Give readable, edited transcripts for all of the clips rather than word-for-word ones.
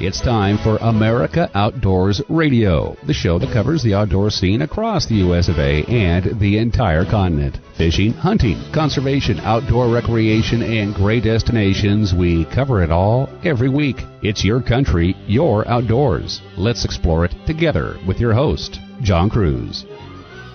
It's time for America Outdoors Radio, the show that covers the outdoor scene across the U.S. of A. and the entire continent. Fishing, hunting, conservation, outdoor recreation, and great destinations. We cover it all every week. It's your country, your outdoors. Let's explore it together with your host, John Cruz.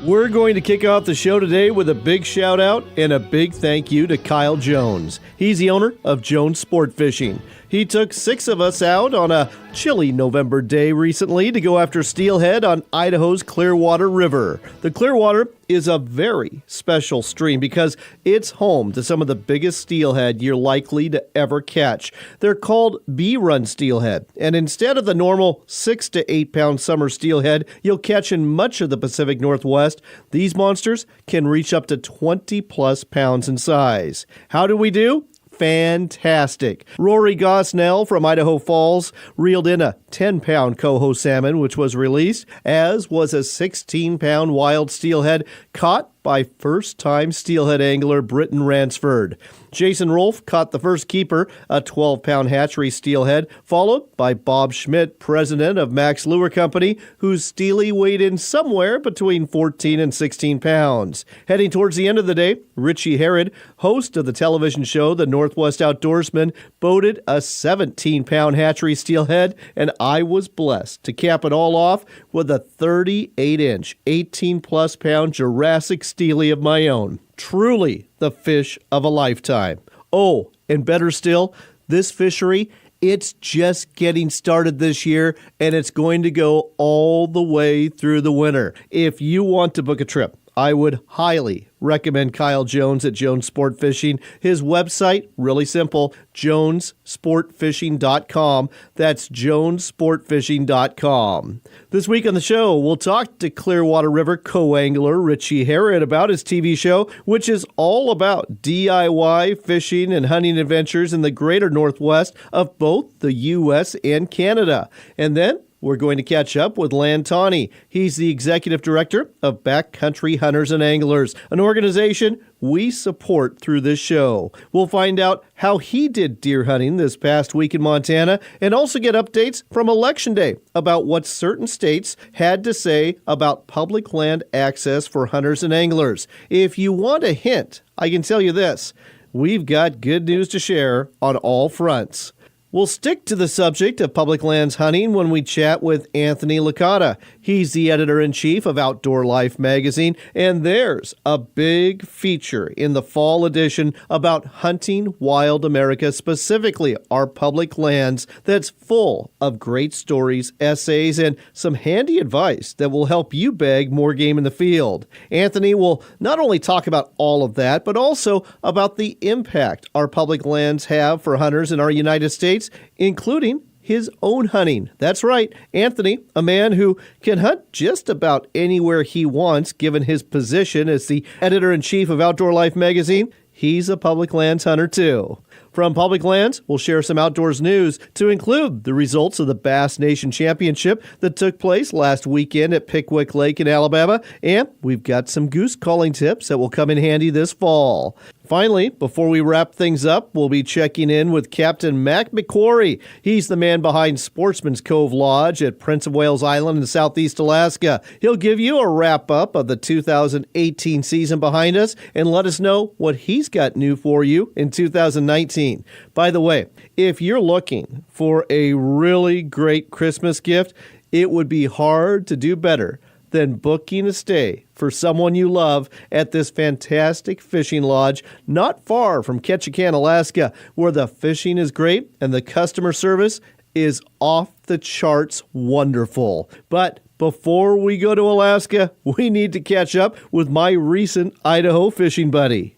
We're going to kick off the show today with a big shout out and a big thank you to Kyle Jones. He's the owner of Jones Sport Fishing. He took 6 of us out on a chilly November day recently to go after steelhead on Idaho's Clearwater River. The Clearwater is a very special stream because it's home to some of the biggest steelhead you're likely to ever catch. They're called B-run steelhead, and instead of the normal 6 to 8 pound summer steelhead you'll catch in much of the Pacific Northwest, these monsters can reach up to 20 plus pounds in size. How do we do? Fantastic. Rory Gosnell from Idaho Falls reeled in a 10-pound coho salmon, which was released, as was a 16-pound wild steelhead caught by first-time steelhead angler Britton Ransford. Jason Rolfe caught the first keeper, a 12-pound hatchery steelhead, followed by Bob Schmidt, president of Max Lure Company, whose steely weighed in somewhere between 14 and 16 pounds. Heading towards the end of the day, Richy Harrod, host of the television show The Northwest Outdoorsman, boated a 17-pound hatchery steelhead, and I was blessed to cap it all off with a 38-inch, 18-plus pound Jurassic steely of my own. Truly the fish of a lifetime. Oh, and better still, this fishery, it's just getting started this year, and it's going to go all the way through the winter. If you want to book a trip, I would highly recommend Kyle Jones at Jones Sport Fishing. His website, really simple, jonesportfishing.com. That's jonesportfishing.com. This week on the show, we'll talk to Clearwater River co-angler Richy Harrod about his TV show, which is all about DIY fishing and hunting adventures in the greater Northwest of both the U.S. and Canada. And then we're going to catch up with Land Tawney. He's the executive director of Backcountry Hunters and Anglers, an organization we support through this show. We'll find out how he did deer hunting this past week in Montana and also get updates from Election Day about what certain states had to say about public land access for hunters and anglers. If you want a hint, I can tell you this. We've got good news to share on all fronts. We'll stick to the subject of public lands hunting when we chat with Anthony Licata. He's the editor-in-chief of Outdoor Life magazine, and there's a big feature in the fall edition about hunting wild America, specifically our public lands, that's full of great stories, essays, and some handy advice that will help you bag more game in the field. Anthony will not only talk about all of that, but also about the impact our public lands have for hunters in our United States, including his own hunting. That's right, Anthony, a man who can hunt just about anywhere he wants, given his position as the editor-in-chief of Outdoor Life magazine. He's a public lands hunter, too. From Public Lands, we'll share some outdoors news to include the results of the Bass Nation Championship that took place last weekend at Pickwick Lake in Alabama, and we've got some goose calling tips that will come in handy this fall. Finally, before we wrap things up, we'll be checking in with Captain Mac McQuarrie. He's the man behind Sportsman's Cove Lodge at Prince of Wales Island in southeast Alaska. He'll give you a wrap-up of the 2018 season behind us and let us know what he's got new for you in 2019. By the way, if you're looking for a really great Christmas gift, it would be hard to do better than booking a stay for someone you love at this fantastic fishing lodge not far from Ketchikan, Alaska, where the fishing is great and the customer service is off the charts wonderful. But before we go to Alaska, we need to catch up with my recent Idaho fishing buddy.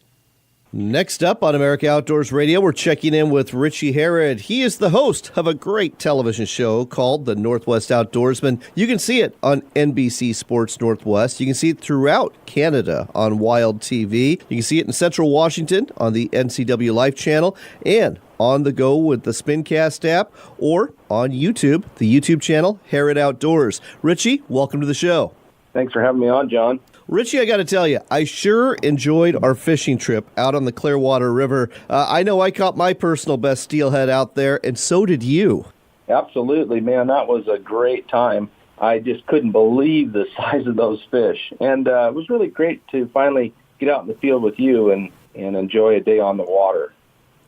Next up on America Outdoors Radio, we're checking in with Richy Harrod. He is the host of a great television show called The Northwest Outdoorsman. You can see it on NBC Sports Northwest. You can see it throughout Canada on Wild TV. You can see it in Central Washington on the NCW Life channel and on the go with the Spincast app or on YouTube, the YouTube channel Harrod Outdoors. Richy, welcome to the show. Thanks for having me on, John. Richy, I got to tell you, I sure enjoyed our fishing trip out on the Clearwater River. I know I caught my personal best steelhead out there, and so did you. Absolutely, man. That was a great time. I just couldn't believe the size of those fish. And it was really great to finally get out in the field with you and enjoy a day on the water.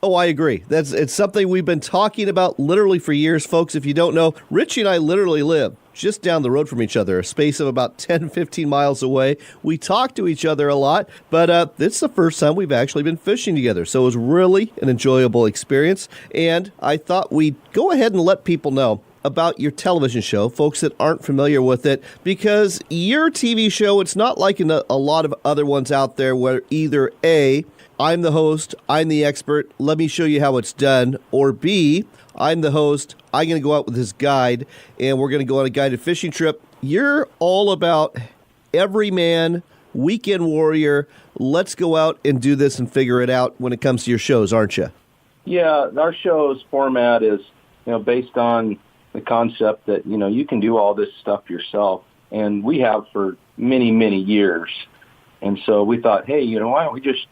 Oh, I agree. It's something we've been talking about literally for years, folks. If you don't know, Richie and I literally live just down the road from each other, a space of about 10, 15 miles away. We talk to each other a lot, but this is the first time we've actually been fishing together. So it was really an enjoyable experience, and I thought we'd go ahead and let people know about your television show, folks that aren't familiar with it, because your TV show, it's not like a lot of other ones out there where either A, I'm the host, I'm the expert, let me show you how it's done, or B, I'm the host, I'm going to go out with this guide, and we're going to go on a guided fishing trip. You're all about everyman, weekend warrior, let's go out and do this and figure it out when it comes to your shows, aren't you? Yeah, our show's format is, based on the concept that, you can do all this stuff yourself, and we have for many, many years. And so we thought, hey, why don't we just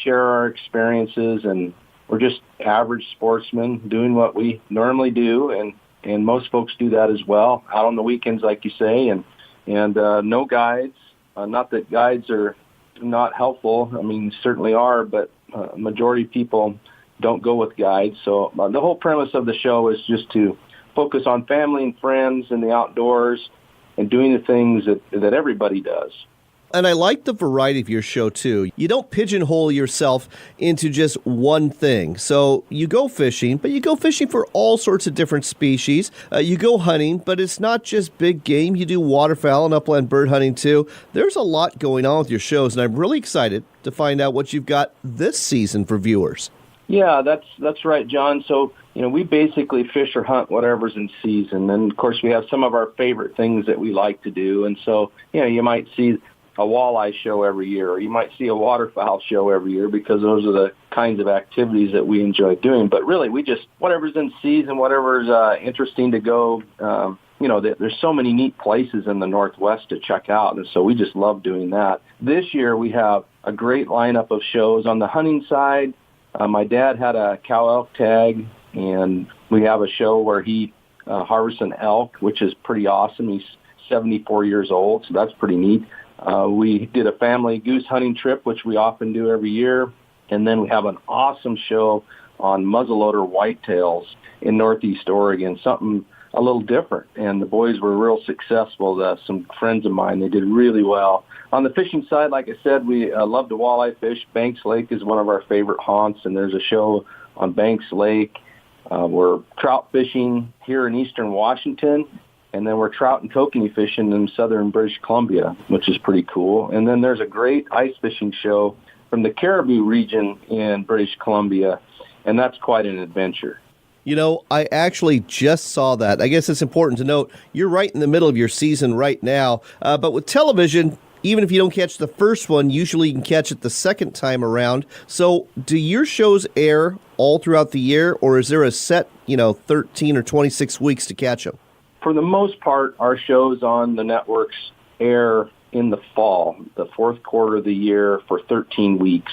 share our experiences, and we're just average sportsmen doing what we normally do, and most folks do that as well, out on the weekends, like you say, and no guides. Not that guides are not helpful. I mean, certainly are, but majority of people don't go with guides. So the whole premise of the show is just to focus on family and friends and the outdoors and doing the things that everybody does. And I like the variety of your show, too. You don't pigeonhole yourself into just one thing. So you go fishing, but you go fishing for all sorts of different species. You go hunting, but it's not just big game. You do waterfowl and upland bird hunting, too. There's a lot going on with your shows, and I'm really excited to find out what you've got this season for viewers. Yeah, that's right, John. So, we basically fish or hunt whatever's in season. And, of course, we have some of our favorite things that we like to do. And so, you might see a walleye show every year, or you might see a waterfowl show every year, because those are the kinds of activities that we enjoy doing. But really, we just, whatever's in season, whatever's interesting to go, there's so many neat places in the Northwest to check out, and so we just love doing that. This year, we have a great lineup of shows. On the hunting side, my dad had a cow elk tag, and we have a show where he harvests an elk, which is pretty awesome. He's 74 years old, so that's pretty neat. We did a family goose hunting trip, which we often do every year. And then we have an awesome show on muzzleloader whitetails in Northeast Oregon, something a little different. And the boys were real successful. Some friends of mine, they did really well. On the fishing side, like I said, we love to walleye fish. Banks Lake is one of our favorite haunts, and there's a show on Banks Lake. We're trout fishing here in eastern Washington. And then we're trout and kokanee fishing in southern British Columbia, which is pretty cool. And then there's a great ice fishing show from the Caribou region in British Columbia, and that's quite an adventure. I actually just saw that. I guess it's important to note you're right in the middle of your season right now. But with television, even if you don't catch the first one, usually you can catch it the second time around. So do your shows air all throughout the year, or is there a set, 13 or 26 weeks to catch them? For the most part, our shows on the networks air in the fall, the fourth quarter of the year, for 13 weeks.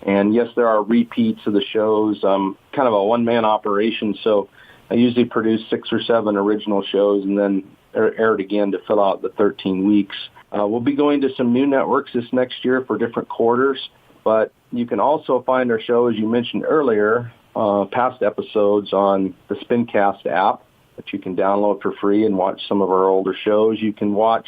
And yes, there are repeats of the shows. Kind of a one-man operation, so I usually produce 6 or 7 original shows and then air it again to fill out the 13 weeks. We'll be going to some new networks this next year for different quarters, but you can also find our show, as you mentioned earlier, past episodes on the Spincast app, that you can download for free and watch some of our older shows. You can watch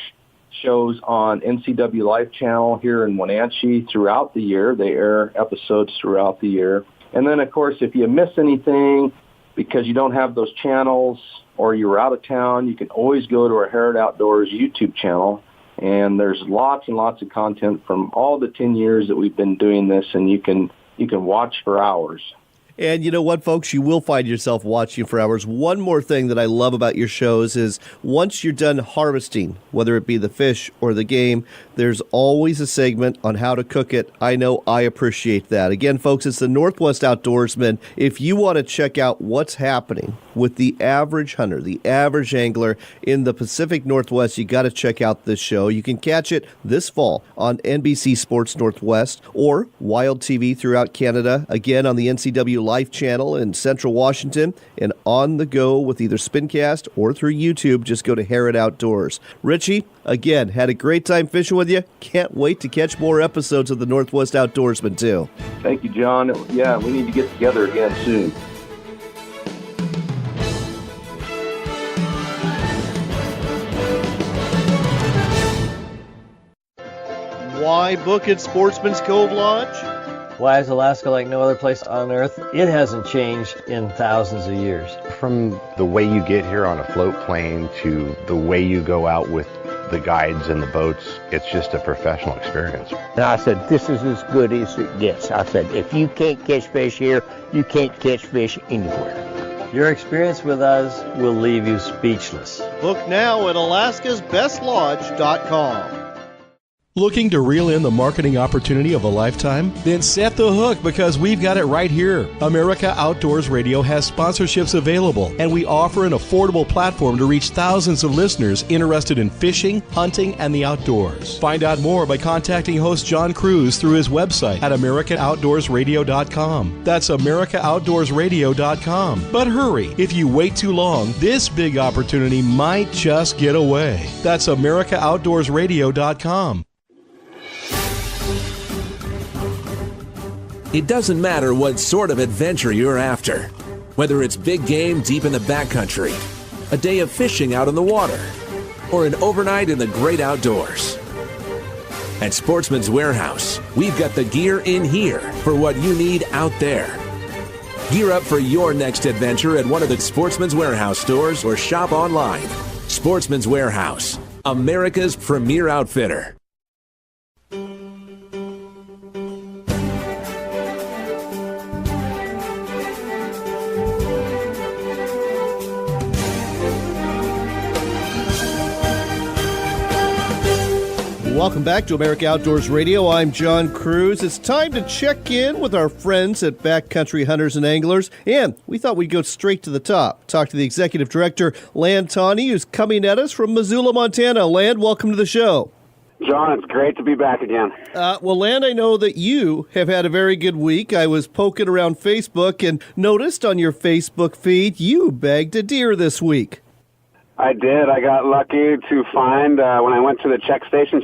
shows on NCW Life Channel here in Wenatchee throughout the year. They air episodes throughout the year. And then, of course, if you miss anything because you don't have those channels or you're out of town, you can always go to our Harrod Outdoors YouTube channel. And there's lots and lots of content from all the 10 years that we've been doing this, and you can watch for hours. And you know what, folks? You will find yourself watching for hours. One more thing that I love about your shows is once you're done harvesting, whether it be the fish or the game, there's always a segment on how to cook it. I know I appreciate that. Again, folks, it's the Northwest Outdoorsman. If you want to check out what's happening with the average hunter, the average angler in the Pacific Northwest, you got to check out this show. You can catch it this fall on NBC Sports Northwest or Wild TV throughout Canada. Again, on the NCW Life channel in Central Washington and on the go with either Spincast or through YouTube. Just go to Harrod Outdoors. Richy, again, had a great time fishing with you. Can't wait to catch more episodes of the Northwest Outdoorsman, too. Thank you, John. Yeah, we need to get together again soon. Why book at Sportsman's Cove Lodge? Why is Alaska like no other place on Earth? It hasn't changed in thousands of years. From the way you get here on a float plane to the way you go out with the guides and the boats, it's just a professional experience. And I said, this is as good as it gets. I said, if you can't catch fish here, you can't catch fish anywhere. Your experience with us will leave you speechless. Book now at alaskasbestlodge.com. Looking to reel in the marketing opportunity of a lifetime? Then set the hook, because we've got it right here. America Outdoors Radio has sponsorships available, and we offer an affordable platform to reach thousands of listeners interested in fishing, hunting, and the outdoors. Find out more by contacting host John Cruz through his website at AmericanOutdoorsRadio.com. That's AmericaOutdoorsRadio.com. But hurry, if you wait too long, this big opportunity might just get away. That's AmericaOutdoorsRadio.com. It doesn't matter what sort of adventure you're after, whether it's big game deep in the backcountry, a day of fishing out on the water, or an overnight in the great outdoors. At Sportsman's Warehouse, we've got the gear in here for what you need out there. Gear up for your next adventure at one of the Sportsman's Warehouse stores or shop online. Sportsman's Warehouse, America's premier outfitter. Welcome back to America Outdoors Radio. I'm John Cruz. It's time to check in with our friends at Backcountry Hunters and Anglers, and we thought we'd go straight to the top. Talk to the executive director, Land Tawney, who's coming at us from Missoula, Montana. Land, welcome to the show. John, it's great to be back again. Well, Land, I know that you have had a very good week. I was poking around Facebook and noticed on your Facebook feed you bagged a deer this week. I did. I got lucky to find, when I went to the check station,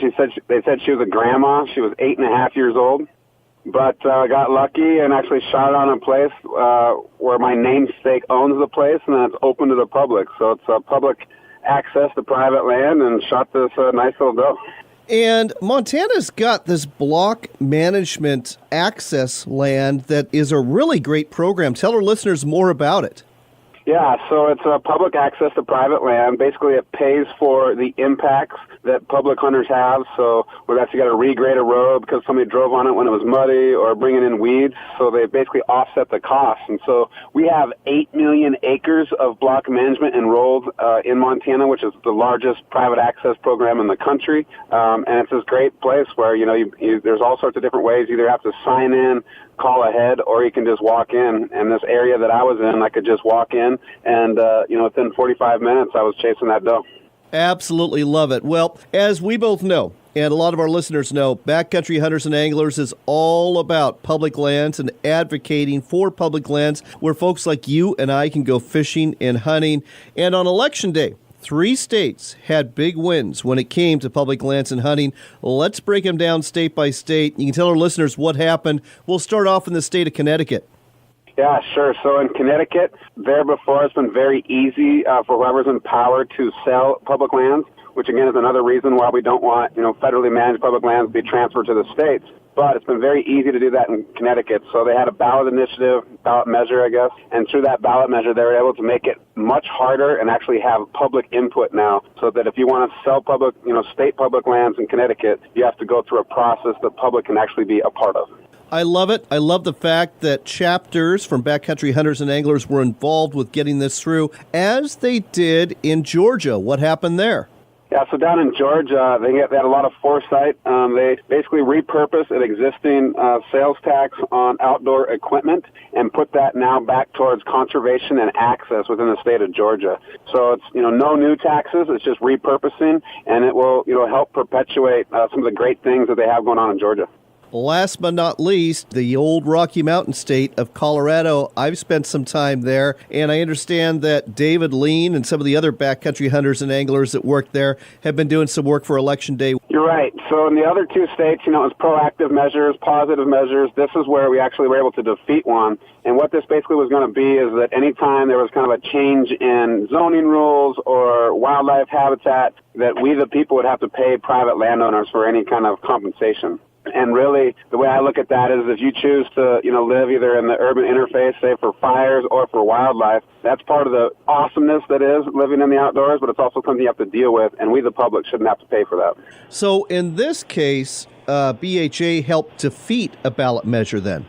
they said she was a grandma. She was 8.5 years old. But I got lucky and actually shot on a place where my namesake owns the place, and then it's open to the public. So it's public access to private land, and shot this nice little doe. And Montana's got this block management access land that is a really great program. Tell our listeners more about it. Yeah, so it's public access to private land. Basically, it pays for the impacts that public hunters have. So whether that's you got to regrade a road because somebody drove on it when it was muddy, or bringing in weeds. So they basically offset the cost. And so we have 8 million acres of block management enrolled in Montana, which is the largest private access program in the country. And it's this great place where, there's all sorts of different ways. You either have to sign in, call ahead, or you can just walk in. And this area that I was in, I could just walk in, and within 45 minutes I was chasing that doe. Absolutely love it. Well, as we both know, and a lot of our listeners know, Backcountry Hunters and Anglers is all about public lands and advocating for public lands where folks like you and I can go fishing and hunting. And on Election Day, 3 states had big wins when it came to public lands and hunting. Let's break them down state by state. You can tell our listeners what happened. We'll start off in the state of Connecticut. Yeah, sure. So in Connecticut, there before it's been very easy for whoever's in power to sell public lands, which again is another reason why we don't want, federally managed public lands to be transferred to the states. But it's been very easy to do that in Connecticut. So they had a ballot initiative, ballot measure, I guess, and through that ballot measure, they were able to make it much harder and actually have public input now, so that if you want to sell public, state public lands in Connecticut, you have to go through a process the public can actually be a part of. I love it. I love the fact that chapters from Backcountry Hunters and Anglers were involved with getting this through, as they did in Georgia. What happened there? Yeah, so down in Georgia, they had a lot of foresight. They basically repurposed an existing sales tax on outdoor equipment and put that now back towards conservation and access within the state of Georgia. So it's, no new taxes. It's just repurposing, and it will, help perpetuate some of the great things that they have going on in Georgia. Last but not least, the old Rocky Mountain state of Colorado. I've spent some time there, and I understand that David Lean and some of the other backcountry hunters and anglers that work there have been doing some work for Election Day. You're right. So in the other two states, it was proactive measures, positive measures. This is where we actually were able to defeat one. And what this basically was going to be is that anytime there was kind of a change in zoning rules or wildlife habitat, that we, the people, would have to pay private landowners for any kind of compensation. And really, the way I look at that is if you choose to, live either in the urban interface, say for fires or for wildlife, that's part of the awesomeness that is living in the outdoors, but it's also something you have to deal with, and we, the public, shouldn't have to pay for that. So in this case, BHA helped defeat a ballot measure then?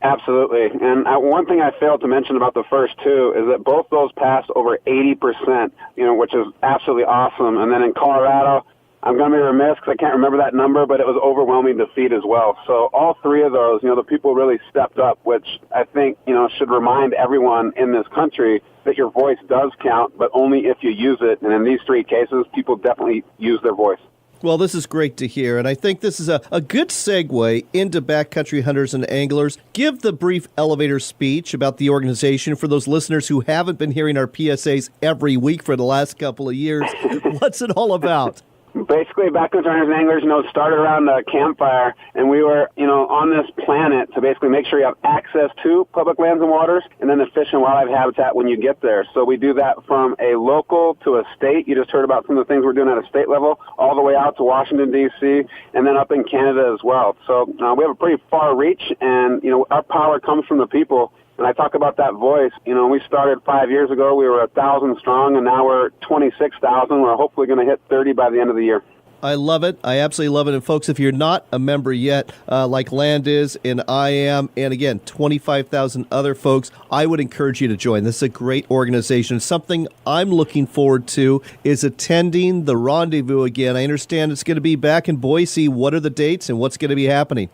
Absolutely. And one thing I failed to mention about the first two is that both those passed over 80%, which is absolutely awesome. And then in Colorado, I'm going to be remiss because I can't remember that number, but it was overwhelming defeat as well. So all three of those, the people really stepped up, which I think, should remind everyone in this country that your voice does count, but only if you use it. And in these three cases, people definitely use their voice. Well, this is great to hear, and I think this is a good segue into backcountry hunters and anglers. Give the brief elevator speech about the organization for those listeners who haven't been hearing our PSAs every week for the last couple of years. What's it all about? Basically, backcountry hunters and anglers, started around a campfire, and we were, on this planet to basically make sure you have access to public lands and waters, and then the fish and wildlife habitat when you get there. So we do that from a local to a state. You just heard about some of the things we're doing at a state level, all the way out to Washington, D.C., and then up in Canada as well. So we have a pretty far reach, and, our power comes from the people. And I talk about that voice. When we started 5 years ago, we were 1,000 strong, and now we're 26,000. We're hopefully going to hit 30 by the end of the year. I love it. I absolutely love it. And folks, if you're not a member yet, like Land is and I am, and again, 25,000 other folks, I would encourage you to join. This is a great organization. Something I'm looking forward to is attending the Rendezvous again. I understand it's going to be back in Boise. What are the dates and what's going to be happening?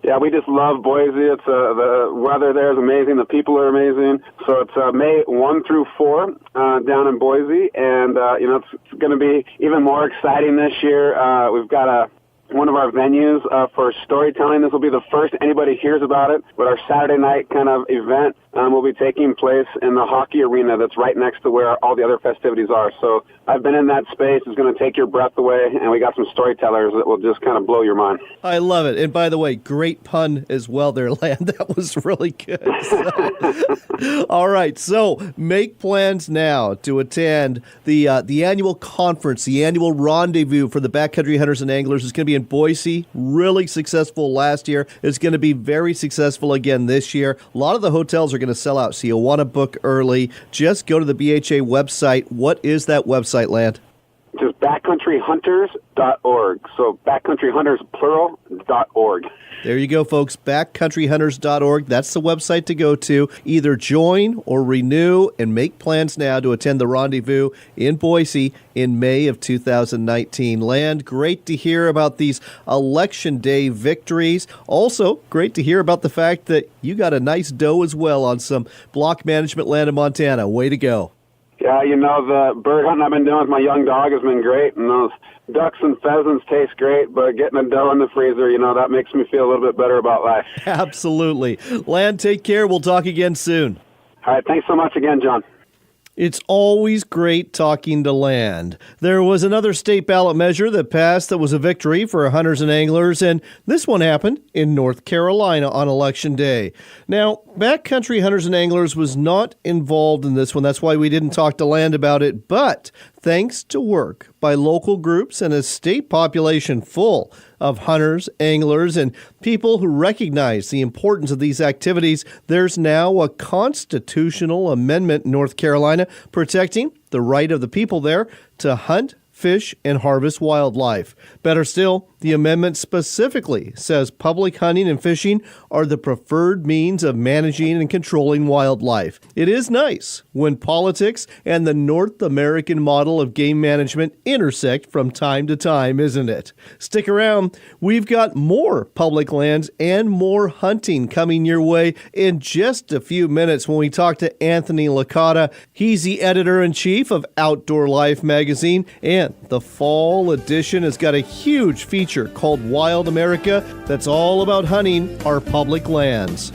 Yeah, we just love Boise. It's the weather there is amazing. The people are amazing. So it's May 1 through 4 down in Boise, and it's going to be even more exciting this year. We've got one of our venues for storytelling. This will be the first anybody hears about it, but our Saturday night kind of event will be taking place in the hockey arena that's right next to where all the other festivities are. So I've been in that space. It's going to take your breath away, and we got some storytellers that will just kind of blow your mind. I love it. And by the way, great pun as well there, Land. That was really good. So, all right, so make plans now to attend the annual conference, the annual rendezvous for the backcountry hunters and anglers. It's going to be in Boise. Really successful last year. It's going to be very successful again this year. A lot of the hotels are going to sell out, so you'll want to book early. Just go to the BHA website. What is that website, Land? Just backcountryhunters.org. So backcountryhunters, plural.org. There you go, folks. Backcountryhunters.org. That's the website to go to. Either join or renew and make plans now to attend the rendezvous in Boise in May of 2019. Land, great to hear about these Election Day victories. Also, great to hear about the fact that you got a nice doe as well on some block management land in Montana. Way to go. Yeah, the bird hunting I've been doing with my young dog has been great, and those ducks and pheasants taste great, but getting a doe in the freezer, that makes me feel a little bit better about life. Absolutely. Land, take care. We'll talk again soon. All right, thanks so much again, John. It's always great talking to Land. There was another state ballot measure that passed that was a victory for hunters and anglers, and this one happened in North Carolina on Election Day. Now, backcountry hunters and anglers was not involved in this one. That's why we didn't talk to Land about it, but thanks to work by local groups and a state population full of hunters, anglers, and people who recognize the importance of these activities, there's now a constitutional amendment in North Carolina protecting the right of the people there to hunt, fish, and harvest wildlife. Better still, the amendment specifically says public hunting and fishing are the preferred means of managing and controlling wildlife. It is nice when politics and the North American model of game management intersect from time to time, isn't it? Stick around. We've got more public lands and more hunting coming your way in just a few minutes when we talk to Anthony Licata. He's the editor-in-chief of Outdoor Life magazine and again, the fall edition has got a huge feature called Wild America that's all about hunting our public lands.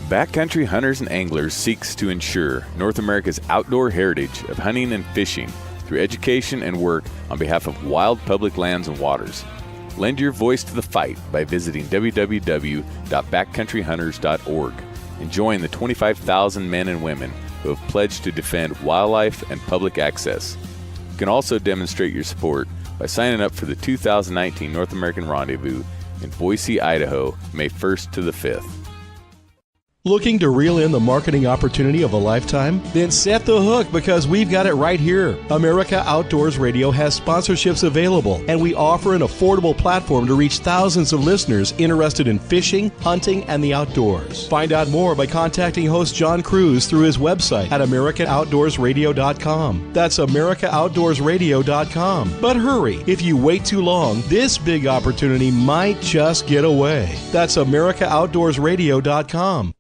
Backcountry Hunters and Anglers seeks to ensure North America's outdoor heritage of hunting and fishing through education and work on behalf of wild public lands and waters. Lend your voice to the fight by visiting www.backcountryhunters.org and join the 25,000 men and women who have pledged to defend wildlife and public access. You can also demonstrate your support by signing up for the 2019 North American Rendezvous in Boise, Idaho, May 1st to the 5th. Looking to reel in the marketing opportunity of a lifetime? Then set the hook because we've got it right here. America Outdoors Radio has sponsorships available, and we offer an affordable platform to reach thousands of listeners interested in fishing, hunting, and the outdoors. Find out more by contacting host John Cruz through his website at AmericanOutdoorsRadio.com. That's AmericaOutdoorsRadio.com. But hurry, if you wait too long, this big opportunity might just get away. That's AmericaOutdoorsRadio.com.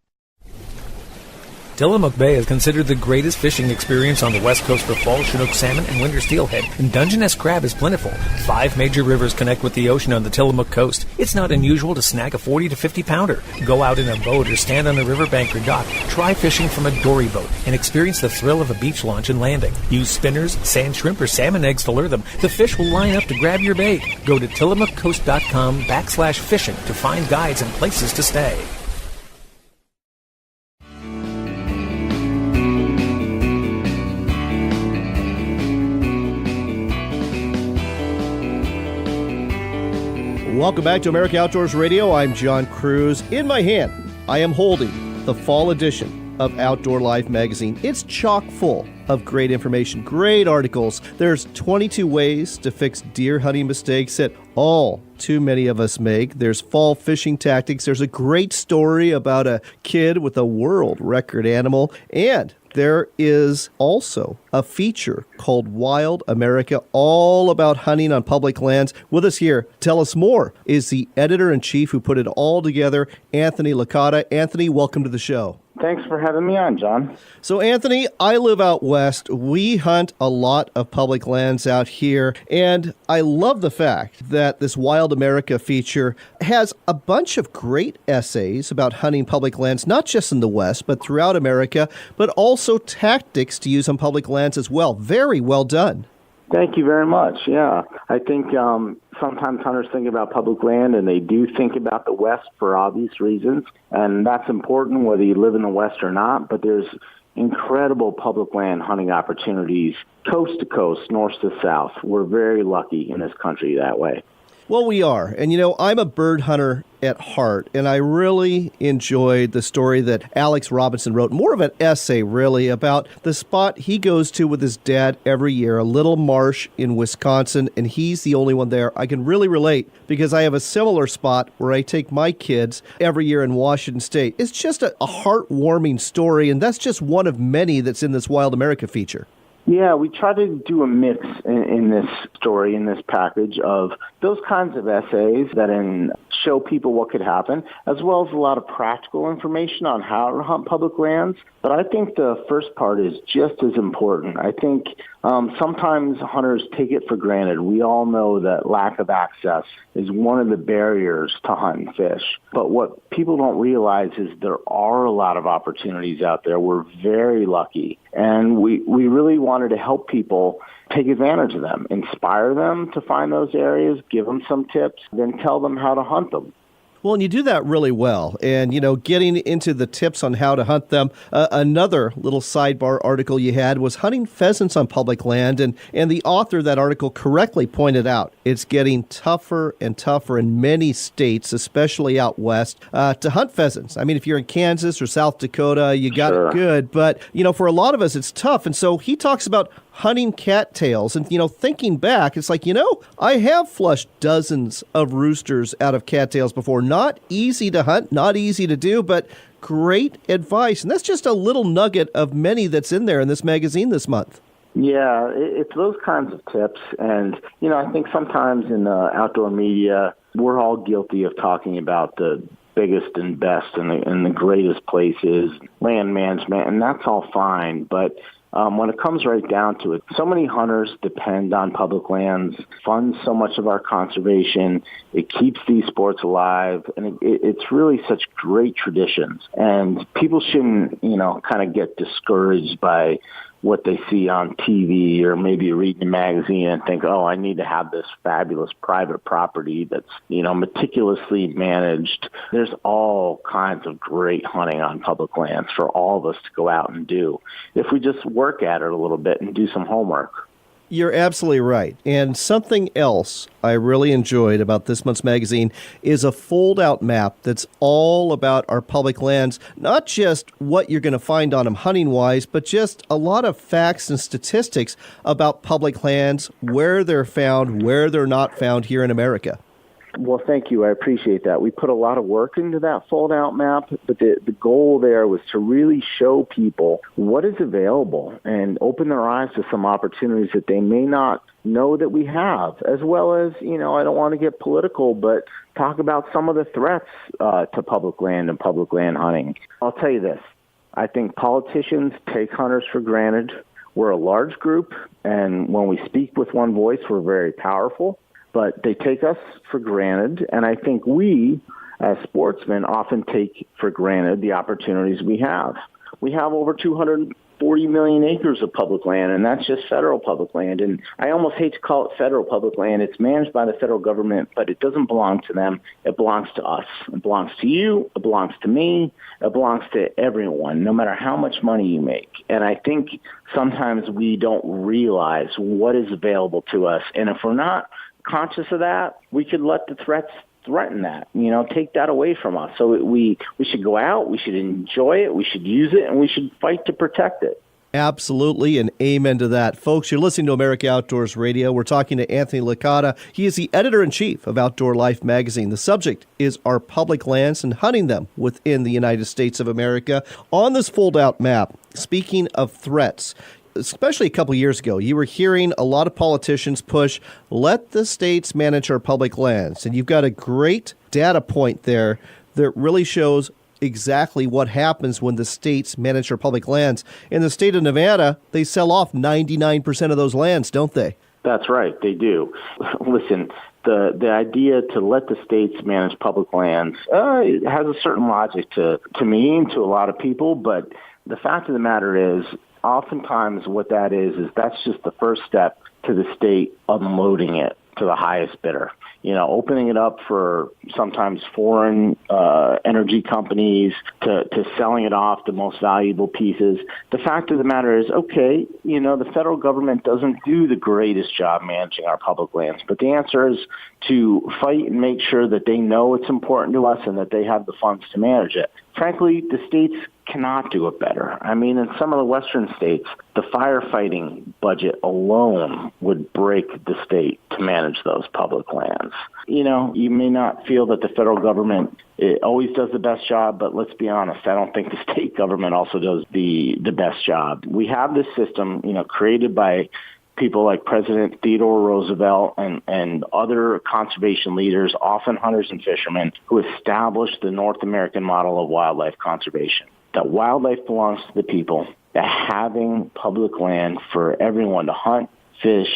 Tillamook Bay is considered the greatest fishing experience on the west coast for fall Chinook salmon and winter steelhead, and Dungeness crab is plentiful. 5 major rivers connect with the ocean on the Tillamook coast. It's not unusual to snag a 40 to 50 pounder. Go out in a boat or stand on a riverbank or dock. Try fishing from a dory boat and experience the thrill of a beach launch and landing. Use spinners, sand shrimp, or salmon eggs to lure them. The fish will line up to grab your bait. Go to tillamookcoast.com/fishing to find guides and places to stay. Welcome back to America Outdoors Radio. I'm John Cruz. In my hand, I am holding the fall edition of Outdoor Life magazine. It's chock full of great information, great articles. There's 22 ways to fix deer hunting mistakes that all too many of us make. There's fall fishing tactics. There's a great story about a kid with a world record animal. And there is also a feature called Wild America, all about hunting on public lands. With us here, tell us more, is the editor-in-chief who put it all together, Anthony Licata. Anthony, welcome to the show. Thanks for having me on, John. So, Anthony, I live out west. We hunt a lot of public lands out here, and I love the fact that this Wild America feature has a bunch of great essays about hunting public lands, not just in the West, but throughout America, but also tactics to use on public lands as well. Very well done. Thank you very much. Yeah, I think sometimes hunters think about public land, and they do think about the West for obvious reasons, and that's important whether you live in the West or not, but there's incredible public land hunting opportunities coast to coast, north to south. We're very lucky in this country that way. Well, we are. And, you know, I'm a bird hunter at heart, and I really enjoyed the story that Alex Robinson wrote, more of an essay, really, about the spot he goes to with his dad every year, a little marsh in Wisconsin, and he's the only one there. I can really relate because I have a similar spot where I take my kids every year in Washington State. It's just a heartwarming story, and that's just one of many that's in this Wild America feature. Yeah, we try to do a mix in this story, in this package of those kinds of essays that show people what could happen, as well as a lot of practical information on how to hunt public lands. But I think the first part is just as important. I think sometimes hunters take it for granted. We all know that lack of access is one of the barriers to hunt and fish. But what people don't realize is there are a lot of opportunities out there. We're very lucky. And we really wanted to help people take advantage of them, inspire them to find those areas, give them some tips, then tell them how to hunt them. Well, and you do that really well. And, you know, getting into the tips on how to hunt them, another little sidebar article you had was hunting pheasants on public land. And the author of that article correctly pointed out it's getting tougher and tougher in many states, especially out west, to hunt pheasants. I mean, if you're in Kansas or South Dakota, you got it good. But, you know, for a lot of us, it's tough. And so he talks about hunting cattails. And, thinking back, it's like, I have flushed dozens of roosters out of cattails before. Not easy to hunt, not easy to do, but great advice. And that's just a little nugget of many that's in there in this magazine this month. Yeah, it's those kinds of tips. And, I think sometimes in the outdoor media, we're all guilty of talking about the biggest and best and the greatest places, land management, and that's all fine. But when it comes right down to it, so many hunters depend on public lands, funds so much of our conservation. It keeps these sports alive, and it's really such great traditions. And people shouldn't, kind of get discouraged by what they see on TV or maybe reading a magazine and think, oh, I need to have this fabulous private property that's, meticulously managed. There's all kinds of great hunting on public lands for all of us to go out and do if we just work at it a little bit and do some homework. You're absolutely right. And something else I really enjoyed about this month's magazine is a fold-out map that's all about our public lands, not just what you're going to find on them hunting-wise, but just a lot of facts and statistics about public lands, where they're found, where they're not found here in America. Well, thank you. I appreciate that. We put a lot of work into that fold-out map, but the goal there was to really show people what is available and open their eyes to some opportunities that they may not know that we have, as well as, I don't want to get political, but talk about some of the threats to public land and public land hunting. I'll tell you this. I think politicians take hunters for granted. We're a large group, and when we speak with one voice, we're very powerful. But they take us for granted, and I think we, as sportsmen, often take for granted the opportunities we have. We have over 240 million acres of public land, and that's just federal public land. And I almost hate to call it federal public land. It's managed by the federal government, but it doesn't belong to them. It belongs to us. It belongs to you. It belongs to me. It belongs to everyone, no matter how much money you make. And I think sometimes we don't realize what is available to us. And if we're not conscious of that, we could let the threats threaten that, take that away from us. So we should go out, we should enjoy it, we should use it, and we should fight to protect it. Absolutely, and amen to that. Folks, you're listening to America Outdoors Radio. We're talking to Anthony Licata. He is the editor-in-chief of Outdoor Life magazine. The subject is our public lands and hunting them within the United States of America. On this fold-out map, speaking of threats, especially a couple years ago, you were hearing a lot of politicians push, let the states manage our public lands. And you've got a great data point there that really shows exactly what happens when the states manage our public lands. In the state of Nevada, they sell off 99% of those lands, don't they? That's right, they do. Listen, the idea to let the states manage public lands it has a certain logic to me and to a lot of people, but the fact of the matter is, oftentimes what that is that's just the first step to the state unloading it to the highest bidder. Opening it up for sometimes foreign energy companies to selling it off the most valuable pieces. The fact of the matter is, okay, the federal government doesn't do the greatest job managing our public lands, but the answer is to fight and make sure that they know it's important to us and that they have the funds to manage it. Frankly, the states cannot do it better. I mean, in some of the western states, the firefighting budget alone would break the state to manage those public lands. You may not feel that the federal government always does the best job, but let's be honest, I don't think the state government also does the best job. We have this system, created by people like President Theodore Roosevelt and other conservation leaders, often hunters and fishermen, who established the North American model of wildlife conservation. That wildlife belongs to the people, that having public land for everyone to hunt, fish,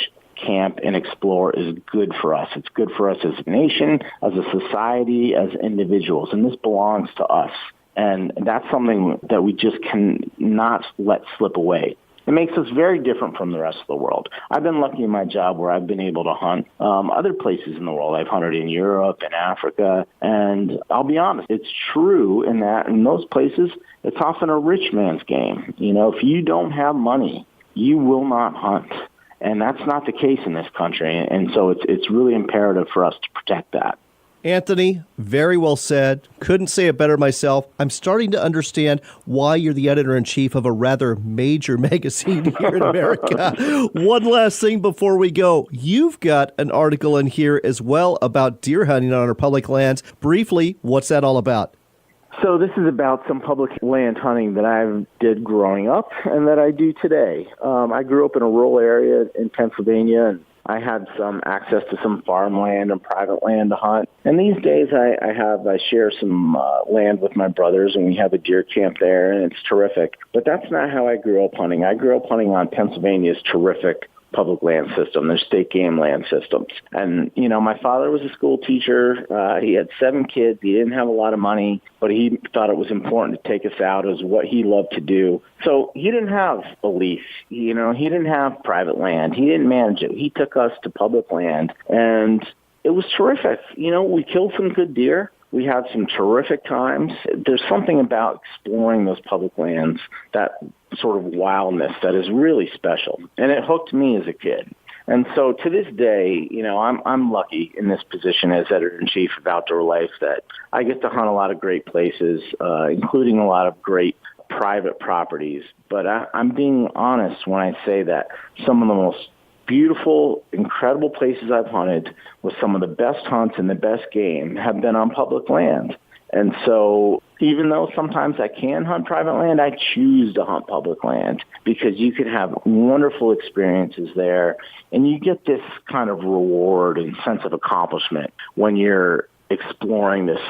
camp, and explore is good for us. It's good for us as a nation, as a society, as individuals, and this belongs to us. And that's something that we just cannot let slip away. It makes us very different from the rest of the world. I've been lucky in my job where I've been able to hunt other places in the world. I've hunted in Europe and Africa, and I'll be honest, it's true in that in those places, it's often a rich man's game. If you don't have money, you will not hunt. And that's not the case in this country. And so it's really imperative for us to protect that. Anthony, very well said. Couldn't say it better myself. I'm starting to understand why you're the editor-in-chief of a rather major magazine here in America. One last thing before we go. You've got an article in here as well about deer hunting on our public lands. Briefly, what's that all about? So this is about some public land hunting that I did growing up and that I do today. I grew up in a rural area in Pennsylvania, and I had some access to some farmland and private land to hunt. And these days I share some land with my brothers, and we have a deer camp there, and it's terrific. But that's not how I grew up hunting. I grew up hunting on Pennsylvania's terrific public land system, their state game land systems. And, you know, my father was a school teacher. He had 7 kids. He didn't have a lot of money, but he thought it was important to take us out as what he loved to do. So he didn't have a lease. You know, he didn't have private land. He didn't manage it. He took us to public land, and it was terrific. You know, we killed some good deer. We had some terrific times. There's something about exploring those public lands, that sort of wildness, that is really special. And it hooked me as a kid. And so to this day, you know, I'm lucky in this position as editor-in-chief of Outdoor Life that I get to hunt a lot of great places, including a lot of great private properties. But I'm being honest when I say that some of the most beautiful, incredible places I've hunted with some of the best hunts and the best game have been on public land. And so even though sometimes I can hunt private land, I choose to hunt public land because you can have wonderful experiences there, and you get this kind of reward and sense of accomplishment when you're exploring this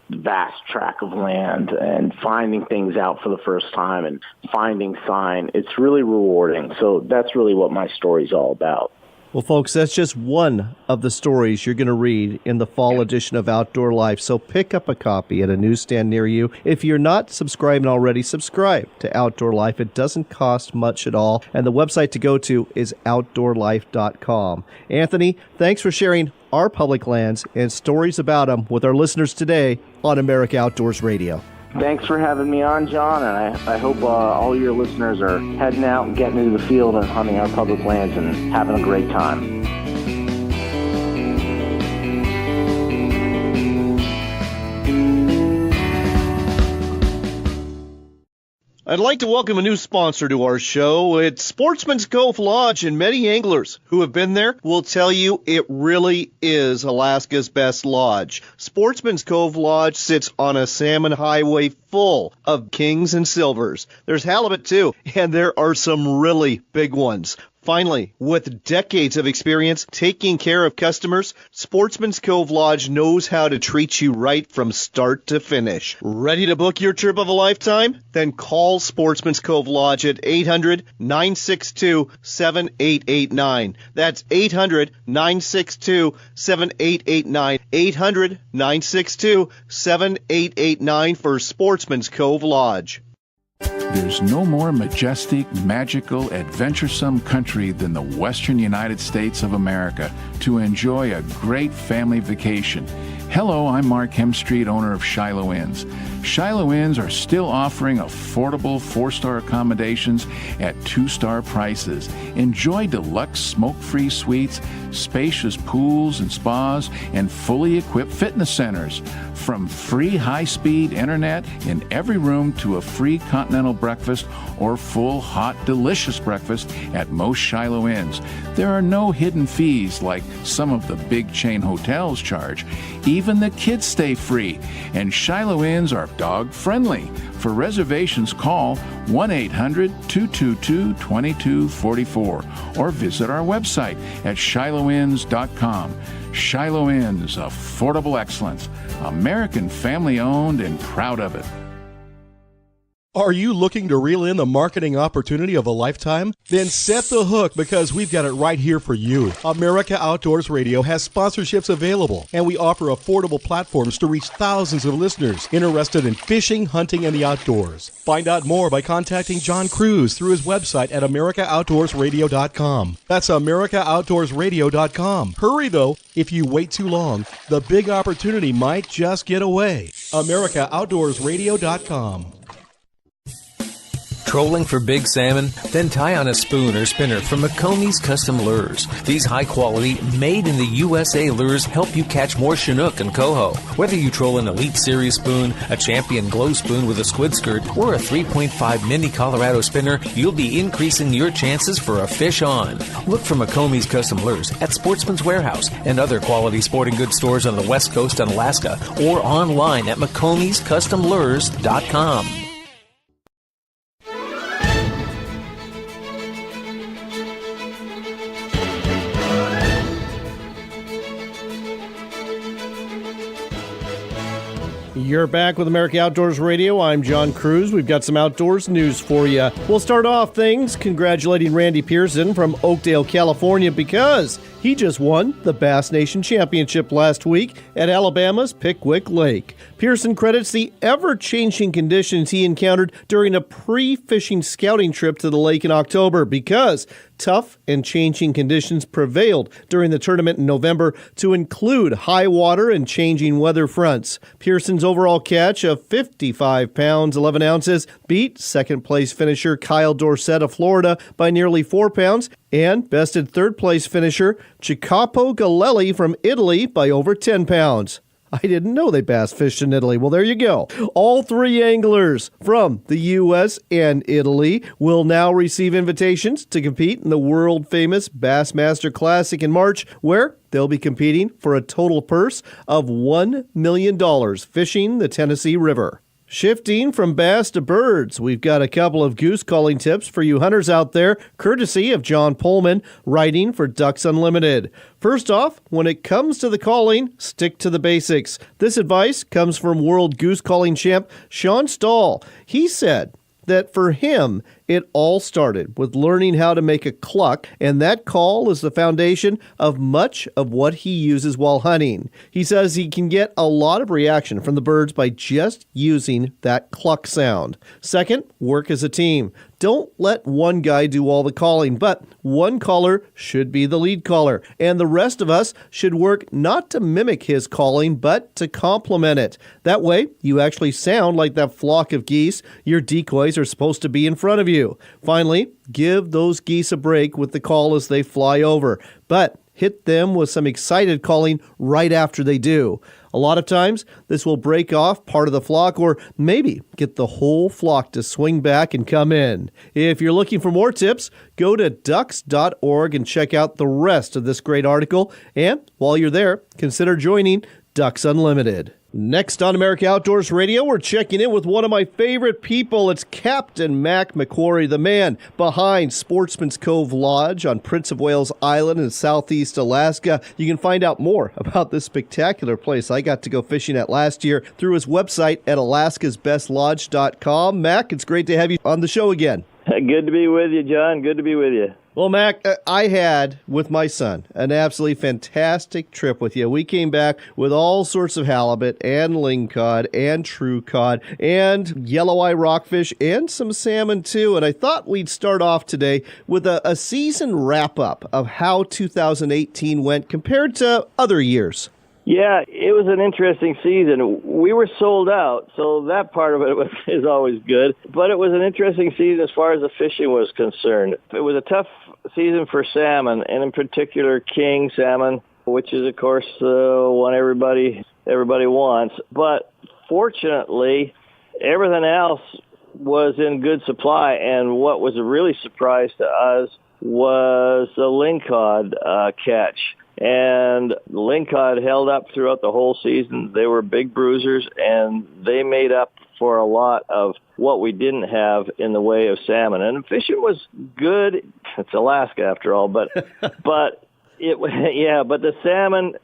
vast tract of land and finding things out for the first time and finding sign. It's really rewarding. So that's really what my story's all about. Well, folks, that's just one of the stories you're going to read in the fall edition of Outdoor Life. So pick up a copy at a newsstand near you. If you're not subscribing already, subscribe to Outdoor Life. It doesn't cost much at all. And the website to go to is outdoorlife.com. Anthony, thanks for sharing our public lands and stories about them with our listeners today on America Outdoors Radio. Thanks for having me on, John, and I hope all your listeners are heading out and getting into the field and hunting our public lands and having a great time. I'd like to welcome a new sponsor to our show. It's Sportsman's Cove Lodge, and many anglers who have been there will tell you it really is Alaska's best lodge. Sportsman's Cove Lodge sits on a salmon highway full of kings and silvers. There's halibut too, and there are some really big ones. Finally, with decades of experience taking care of customers, Sportsman's Cove Lodge knows how to treat you right from start to finish. Ready to book your trip of a lifetime? Then call Sportsman's Cove Lodge at 800-962-7889. That's 800-962-7889. 800-962-7889 for Sportsman's Cove Lodge. There's no more majestic, magical, adventuresome country than the western United States of America to enjoy a great family vacation. Hello, I'm Mark Hemstreet, owner of Shiloh Inns. Shiloh Inns are still offering affordable 4-star accommodations at 2-star prices. Enjoy deluxe smoke-free suites, spacious pools and spas, and fully equipped fitness centers. From free high-speed internet in every room to a free continental breakfast or full, hot, delicious breakfast at most Shiloh Inns. There are no hidden fees like some of the big chain hotels charge. Even the kids stay free, and Shiloh Inns are dog-friendly. For reservations, call 1-800-222-2244 or visit our website at shilohins.com. Shiloh Inns, affordable excellence. American family-owned and proud of it. Are you looking to reel in the marketing opportunity of a lifetime? Then set the hook because we've got it right here for you. America Outdoors Radio has sponsorships available, and we offer affordable platforms to reach thousands of listeners interested in fishing, hunting, and the outdoors. Find out more by contacting John Cruz through his website at AmericaOutdoorsRadio.com. That's AmericaOutdoorsRadio.com. Hurry, though. If you wait too long, the big opportunity might just get away. AmericaOutdoorsRadio.com. Trolling for big salmon? Then tie on a spoon or spinner from McQuarrie's Custom Lures. These high-quality, made-in-the-USA lures help you catch more Chinook and coho. Whether you troll an Elite Series spoon, a Champion Glow spoon with a squid skirt, or a 3.5 Mini Colorado spinner, you'll be increasing your chances for a fish on. Look for McQuarrie's Custom Lures at Sportsman's Warehouse and other quality sporting goods stores on the West Coast and Alaska, or online at McQuarriesCustomLures.com. You're back with America Outdoors Radio. I'm John Cruz. We've got some outdoors news for you. We'll start off things congratulating Randy Pearson from Oakdale, California, because he just won the Bass Nation Championship last week at Alabama's Pickwick Lake. Pearson credits the ever-changing conditions he encountered during a pre-fishing scouting trip to the lake in October, because tough and changing conditions prevailed during the tournament in November, to include high water and changing weather fronts. Pearson's overall catch of 55 pounds, 11 ounces beat second-place finisher Kyle Dorsett of Florida by nearly 4 pounds, and bested third-place finisher Jacopo Galelli from Italy by over 10 pounds. I didn't know they bass fished in Italy. Well, there you go. All three anglers from the U.S. and Italy will now receive invitations to compete in the world-famous Bassmaster Classic in March, where they'll be competing for a total purse of $1 million fishing the Tennessee River. Shifting from bass to birds, we've got a couple of goose calling tips for you hunters out there, courtesy of John Pullman, writing for Ducks Unlimited. First off, when it comes to the calling, stick to the basics. This advice comes from world goose calling champ Sean Stahl. He said that for him, it all started with learning how to make a cluck, and that call is the foundation of much of what he uses while hunting. He says he can get a lot of reaction from the birds by just using that cluck sound. Second, work as a team. Don't let one guy do all the calling, but one caller should be the lead caller, and the rest of us should work not to mimic his calling, but to complement it. That way, you actually sound like that flock of geese your decoys are supposed to be in front of you. Finally, give those geese a break with the call as they fly over, but hit them with some excited calling right after they do. A lot of times, this will break off part of the flock, or maybe get the whole flock to swing back and come in. If you're looking for more tips, go to ducks.org and check out the rest of this great article. And while you're there, consider joining Ducks Unlimited. Next on America Outdoors Radio, we're checking in with one of my favorite people. It's Captain Mac McQuarrie, the man behind Sportsman's Cove Lodge on Prince of Wales Island in southeast Alaska. You can find out more about this spectacular place I got to go fishing at last year through his website at alaskasbestlodge.com. Mac, it's great to have you on the show again. Good to be with you, John. Good to be with you. Well, Mac, I had, with my son, an absolutely fantastic trip with you. We came back with all sorts of halibut and lingcod and true cod and yellow eye rockfish and some salmon, too. And I thought we'd start off today with a season wrap-up of how 2018 went compared to other years. Yeah, it was an interesting season. We were sold out, so that part of it is always good. But it was an interesting season as far as the fishing was concerned. It was a tough season for salmon, and in particular king salmon, which is, of course, one everybody wants. But fortunately, everything else was in good supply, and what was a really surprise to us was the lingcod catch. And the lingcod held up throughout the whole season. They were big bruisers, and they made up for a lot of what we didn't have in the way of salmon. And the fishing was good. It's Alaska after all, but but the salmon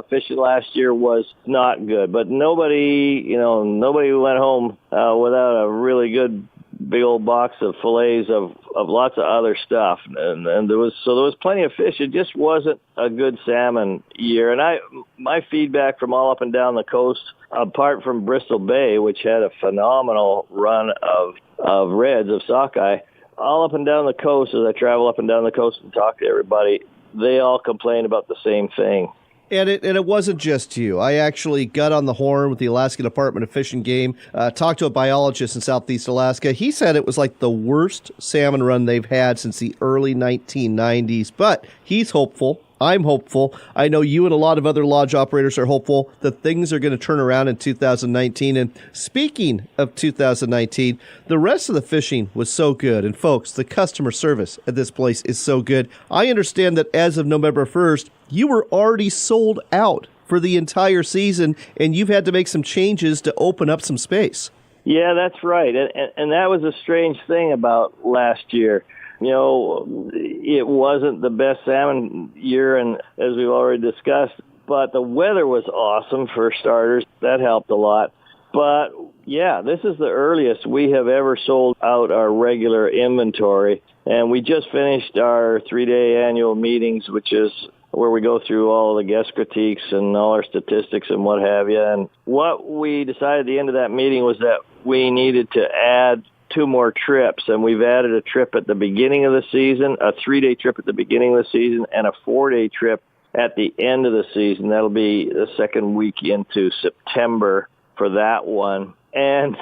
fishing last year was not good. But nobody went home without a really good big old box of fillets of lots of other stuff, and there was plenty of fish. It just wasn't a good salmon year. And my feedback from all up and down the coast, apart from Bristol Bay, which had a phenomenal run of reds, of sockeye, all up and down the coast, as I travel up and down the coast and talk to everybody, they all complain about the same thing. And it wasn't just you. I actually got on the horn with the Alaska Department of Fish and Game, talked to a biologist in Southeast Alaska. He said it was like the worst salmon run they've had since the early 1990s. But he's hopeful. I'm hopeful. I know you and a lot of other lodge operators are hopeful that things are going to turn around in 2019. And speaking of 2019, the rest of the fishing was so good. And folks, the customer service at this place is so good. I understand that as of November 1st, you were already sold out for the entire season, and you've had to make some changes to open up some space. Yeah, that's right. And that was a strange thing about last year. You know, it wasn't the best salmon year, and as we've already discussed, but the weather was awesome for starters. That helped a lot. But, yeah, this is the earliest we have ever sold out our regular inventory. And we just finished our 3-day annual meetings, which is where we go through all the guest critiques and all our statistics and what have you. And what we decided at the end of that meeting was that we needed to add 2 more trips, and we've added a trip at the beginning of the season, a 3-day trip at the beginning of the season, and a 4-day trip at the end of the season. That'll be the second week into September for that one. And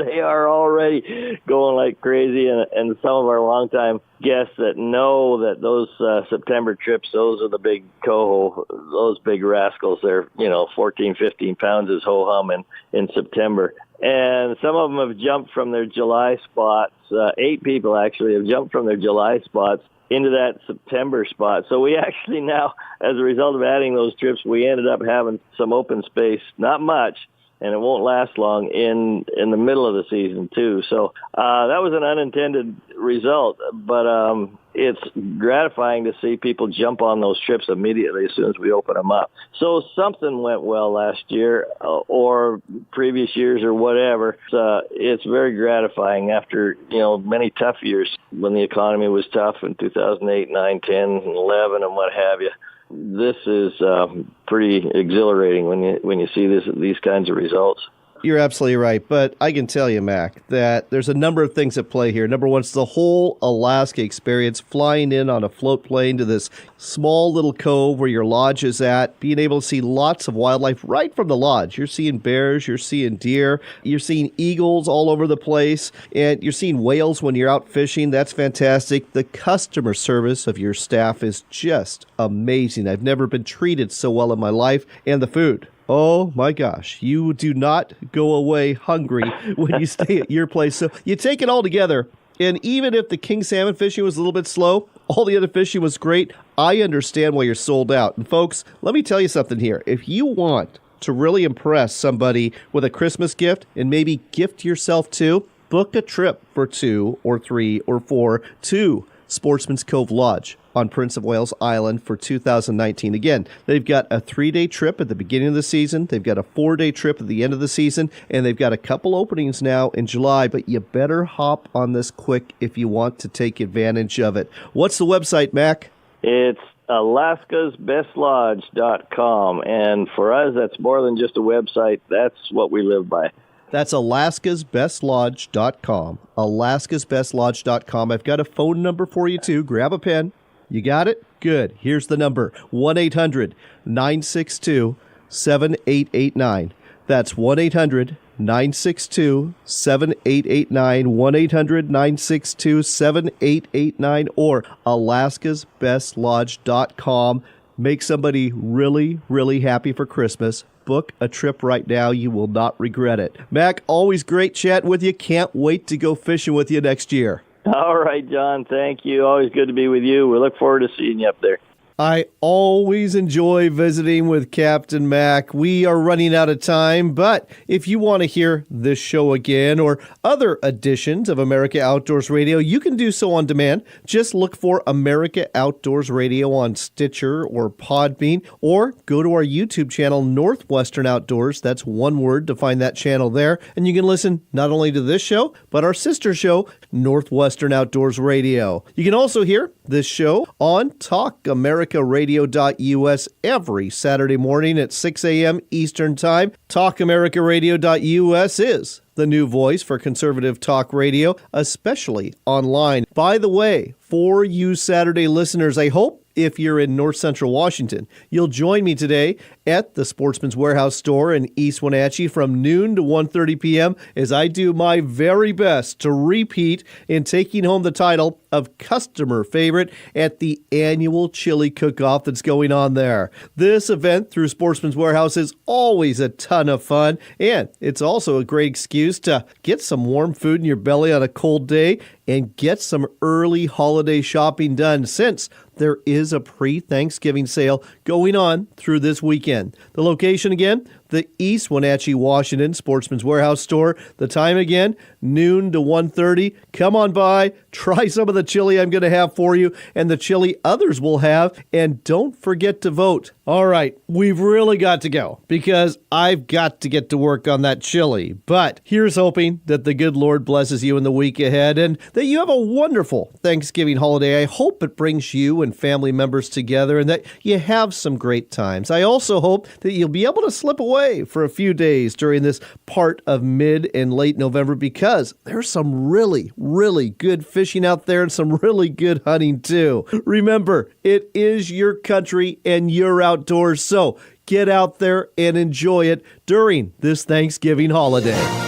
they are already going like crazy, and some of our longtime guests that know that those September trips, those are the big coho, those big rascals. They're, 14, 15 pounds is ho-hum in September. And some of them have jumped from their July spots. 8 people actually have jumped from their July spots into that September spot. So we actually now, as a result of adding those trips, we ended up having some open space, not much, and it won't last long in the middle of the season too. So that was an unintended result, but it's gratifying to see people jump on those trips immediately as soon as we open them up. So something went well last year or previous years or whatever. It's very gratifying after, many tough years when the economy was tough in 2008, 9, 10, 11, and what have you. This is pretty exhilarating when you see these kinds of results. You're absolutely right, but I can tell you, Mac, that there's a number of things at play here. Number one, it's the whole Alaska experience, flying in on a float plane to this small little cove where your lodge is at, being able to see lots of wildlife right from the lodge. You're seeing bears, you're seeing deer, you're seeing eagles all over the place, and you're seeing whales when you're out fishing. That's fantastic. The customer service of your staff is just amazing. I've never been treated so well in my life. And the food. Oh, my gosh. You do not go away hungry when you stay at your place. So you take it all together, and even if the king salmon fishing was a little bit slow, all the other fishing was great. I understand why you're sold out. And, folks, let me tell you something here. If you want to really impress somebody with a Christmas gift and maybe gift yourself too, book a trip for 2 or 3 or 4 to Sportsman's Cove Lodge on Prince of Wales Island for 2019. Again, they've got a 3-day trip at the beginning of the season. They've got a 4-day trip at the end of the season, and they've got a couple openings now in July, but you better hop on this quick if you want to take advantage of it. What's the website, Mac? It's alaskasbestlodge.com, and for us, that's more than just a website. That's what we live by. That's alaskasbestlodge.com. alaskasbestlodge.com. I've got a phone number for you, too. Grab a pen. You got it? Good. Here's the number, 1-800-962-7889. That's 1-800-962-7889, 1-800-962-7889, or alaskasbestlodge.com. Make somebody really, really happy for Christmas. Book a trip right now. You will not regret it. Mac, always great chatting with you. Can't wait to go fishing with you next year. All right, John. Thank you. Always good to be with you. We look forward to seeing you up there. I always enjoy visiting with Captain Mac. We are running out of time, but if you want to hear this show again or other editions of America Outdoors Radio, you can do so on demand. Just look for America Outdoors Radio on Stitcher or Podbean, or go to our YouTube channel, Northwestern Outdoors. That's one word to find that channel there. And you can listen not only to this show, but our sister show, Northwestern Outdoors Radio. You can also hear this show on TalkAmericaRadio.us every Saturday morning at 6 a.m. Eastern Time. TalkAmericaRadio.us is the new voice for conservative talk radio, especially online. By the way, for you Saturday listeners, I hope if you're in North Central Washington. You'll join me today at the Sportsman's Warehouse store in East Wenatchee from noon to 1:30 p.m. as I do my very best to repeat in taking home the title of customer favorite at the annual chili cook-off that's going on there. This event through Sportsman's Warehouse is always a ton of fun, and it's also a great excuse to get some warm food in your belly on a cold day and get some early holiday shopping done, since there is a pre-Thanksgiving sale going on through this weekend. The location again, the East Wenatchee, Washington Sportsman's Warehouse store. The time again, noon to 1:30. Come on by, try some of the chili I'm going to have for you and the chili others will have, and don't forget to vote. All right, we've really got to go because I've got to get to work on that chili. But here's hoping that the good Lord blesses you in the week ahead and that you have a wonderful Thanksgiving holiday. I hope it brings you and family members together and that you have some great times. I also hope that you'll be able to slip away for a few days during this part of mid and late November, because there's some really, really good fishing out there and some really good hunting too. Remember, it is your country and your outdoors, so get out there and enjoy it during this Thanksgiving holiday.